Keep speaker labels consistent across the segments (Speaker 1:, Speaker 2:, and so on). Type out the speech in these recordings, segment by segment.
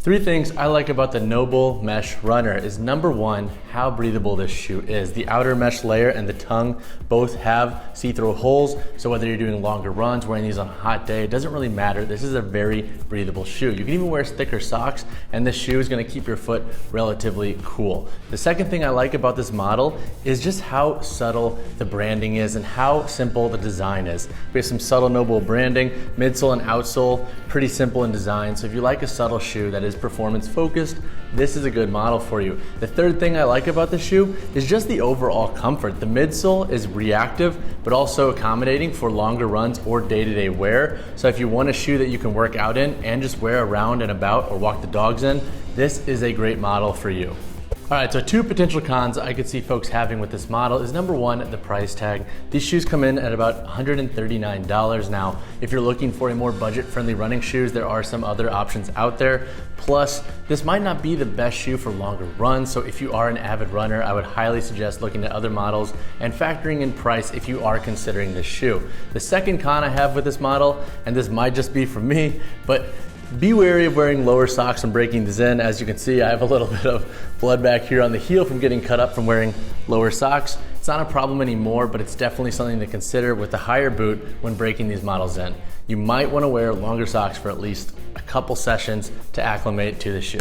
Speaker 1: Three things I like about the NOBULL mesh runner is number one, how breathable this shoe is. The outer mesh layer and the tongue both have see-through holes, so whether you're doing longer runs, wearing these on a hot day, it doesn't really matter. This is a very breathable shoe. You can even wear thicker socks, and this shoe is gonna keep your foot relatively cool. The second thing I like about this model is just how subtle the branding is and how simple the design is. We have some subtle NOBULL branding, midsole and outsole, pretty simple in design. So if you like a subtle shoe that is performance focused, this is a good model for you. The third thing I like about the shoe is just the overall comfort. The midsole is reactive, but also accommodating for longer runs or day-to-day wear. So if you want a shoe that you can work out in and just wear around and about or walk the dogs in, this is a great model for you. All right, so two potential cons I could see folks having with this model is number one, the price tag. These shoes come in at about $139 now. If you're looking for a more budget-friendly running shoes, there are some other options out there. Plus, this might not be the best shoe for longer runs, so if you are an avid runner, I would highly suggest looking at other models and factoring in price if you are considering this shoe. The second con I have with this model, and this might just be from me, but be wary of wearing lower socks when breaking these in. As you can see, I have a little bit of blood back here on the heel from getting cut up from wearing lower socks. It's not a problem anymore, but it's definitely something to consider with the higher boot when breaking these models in. You might want to wear longer socks for at least a couple sessions to acclimate to the shoe.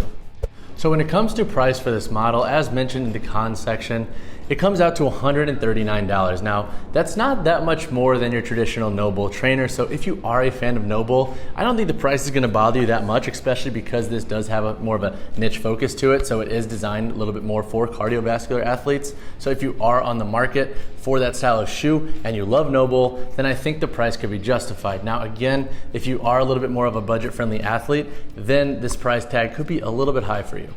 Speaker 1: So when it comes to price for this model, as mentioned in the cons section, it comes out to $139. Now, that's not that much more than your traditional NOBULL trainer, so if you are a fan of NOBULL, I don't think the price is gonna bother you that much, especially because this does have more of a niche focus to it, so it is designed a little bit more for cardiovascular athletes. So if you are on the market for that style of shoe and you love NOBULL, then I think the price could be justified. Now again, if you are a little bit more of a budget-friendly athlete, then this price tag could be a little bit high for you.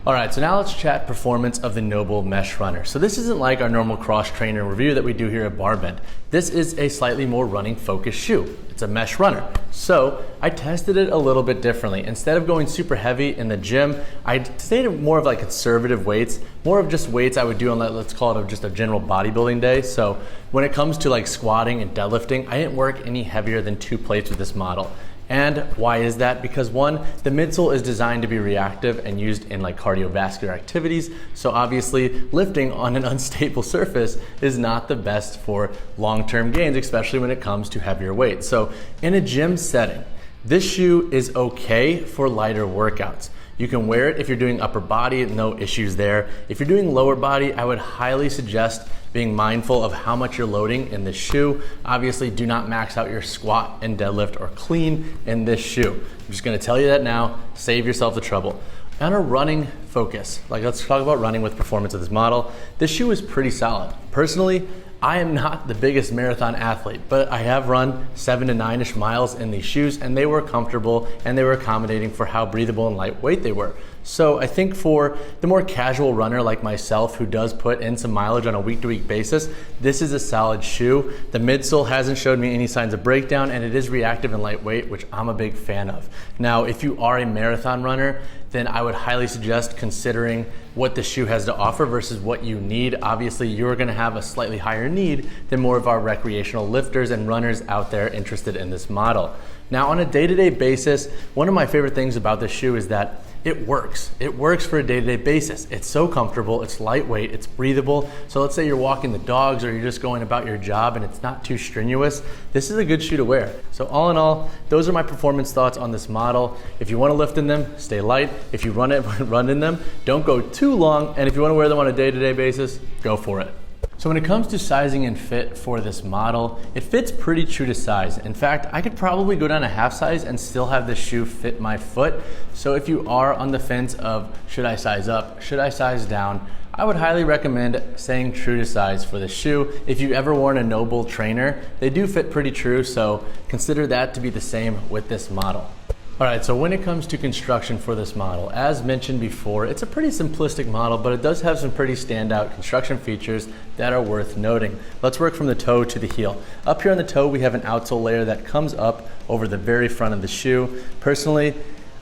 Speaker 1: All right, so now let's chat performance of the NOBULL mesh runner. So this isn't like our normal cross trainer review that we do here at BarBend. This is a slightly more running focused shoe. It's a mesh runner. So I tested it a little bit differently. Instead of going super heavy in the gym, I stayed more of like conservative weights, more of just weights I would do on, let's call it just a general bodybuilding day. So when it comes to like squatting and deadlifting, I didn't work any heavier than 2 plates with this model. And why is that? Because one, the midsole is designed to be reactive and used in like cardiovascular activities. So obviously lifting on an unstable surface is not the best for long-term gains, especially when it comes to heavier weights. So in a gym setting, this shoe is okay for lighter workouts. You can wear it if you're doing upper body, no issues there. If you're doing lower body, I would highly suggest being mindful of how much you're loading in this shoe. Obviously, do not max out your squat and deadlift or clean in this shoe. I'm just gonna tell you that now, save yourself the trouble. On a running focus, like let's talk about running with performance of this model, this shoe is pretty solid. Personally, I am not the biggest marathon athlete, but I have run 7 to 9-ish miles in these shoes and they were comfortable and they were accommodating for how breathable and lightweight they were. So I think for the more casual runner like myself who does put in some mileage on a week-to-week basis, this is a solid shoe. The midsole hasn't showed me any signs of breakdown and it is reactive and lightweight, which I'm a big fan of. Now, if you are a marathon runner, then I would highly suggest considering what the shoe has to offer versus what you need. Obviously, you're gonna have a slightly higher need than more of our recreational lifters and runners out there interested in this model. Now, on a day-to-day basis, one of my favorite things about this shoe is that it works. It works for a day-to-day basis. It's so comfortable, it's lightweight, it's breathable. So let's say you're walking the dogs or you're just going about your job and it's not too strenuous. This is a good shoe to wear. So all in all, those are my performance thoughts on this model. If you want to lift in them, stay light. If you run in them, don't go too long. And if you want to wear them on a day-to-day basis, go for it. So when it comes to sizing and fit for this model, it fits pretty true to size. In fact, I could probably go down a half size and still have this shoe fit my foot. So if you are on the fence of should I size up, should I size down, I would highly recommend staying true to size for the shoe. If you've ever worn a NOBULL trainer, they do fit pretty true, so consider that to be the same with this model. All right, so when it comes to construction for this model, as mentioned before, it's a pretty simplistic model, but it does have some pretty standout construction features that are worth noting. Let's work from the toe to the heel. Up here on the toe, we have an outsole layer that comes up over the very front of the shoe. Personally,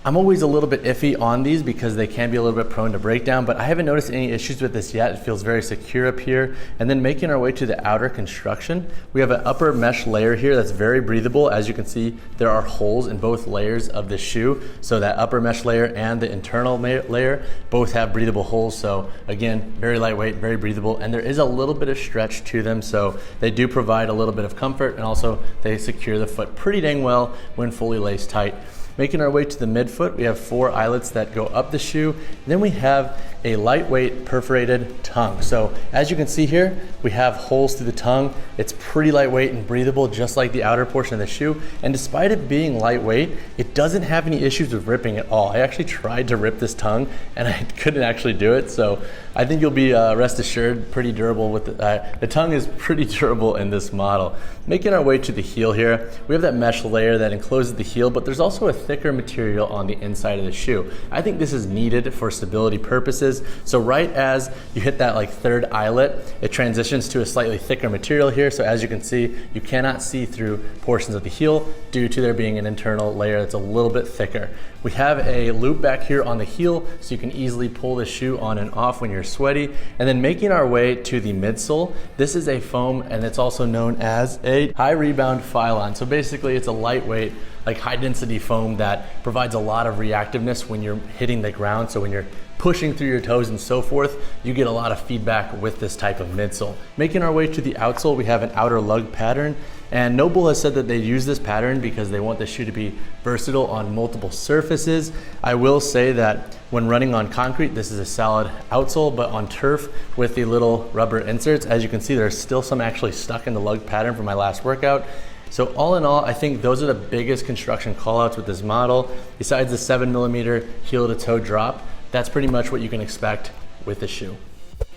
Speaker 1: I'm always a little bit iffy on these because they can be a little bit prone to breakdown, but I haven't noticed any issues with this yet. It feels very secure up here. And then making our way to the outer construction, we have an upper mesh layer here that's very breathable. As you can see, there are holes in both layers of the shoe. So that upper mesh layer and the internal layer both have breathable holes. So again, very lightweight, very breathable, and there is a little bit of stretch to them. So they do provide a little bit of comfort, and also they secure the foot pretty dang well when fully laced tight. Making our way to the midfoot, we have 4 eyelets that go up the shoe. Then we have a lightweight perforated tongue. So as you can see here, we have holes through the tongue. It's pretty lightweight and breathable, just like the outer portion of the shoe. And despite it being lightweight, it doesn't have any issues with ripping at all. I actually tried to rip this tongue and I couldn't actually do it. So I think you'll be rest assured, pretty durable with the tongue is pretty durable in this model. Making our way to the heel here, we have that mesh layer that encloses the heel, but there's also a thicker material on the inside of the shoe. I think this is needed for stability purposes. So right as you hit that like 3rd eyelet, it transitions to a slightly thicker material here. So as you can see, you cannot see through portions of the heel due to there being an internal layer that's a little bit thicker. We have a loop back here on the heel, so you can easily pull the shoe on and off when you're sweaty. And then making our way to the midsole, this is a foam, and it's also known as a high rebound phylon. So basically it's a lightweight, like high density foam that provides a lot of reactiveness when you're hitting the ground. So when you're pushing through your toes and so forth, you get a lot of feedback with this type of midsole. Making our way to the outsole, we have an outer lug pattern. And NOBULL has said that they use this pattern because they want the shoe to be versatile on multiple surfaces. I will say that when running on concrete, this is a solid outsole, but on turf with the little rubber inserts, as you can see, there's still some actually stuck in the lug pattern from my last workout. So all in all, I think those are the biggest construction callouts with this model. Besides the 7mm heel to toe drop, that's pretty much what you can expect with the shoe.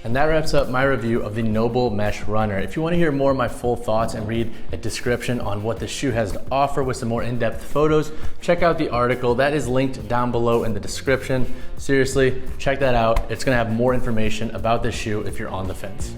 Speaker 1: And that wraps up my review of the NOBULL Mesh Runner. If you want to hear more of my full thoughts and read a description on what the shoe has to offer with some more in-depth photos, check out the article. That is linked down below in the description. Seriously, check that out. It's going to have more information about this shoe if you're on the fence.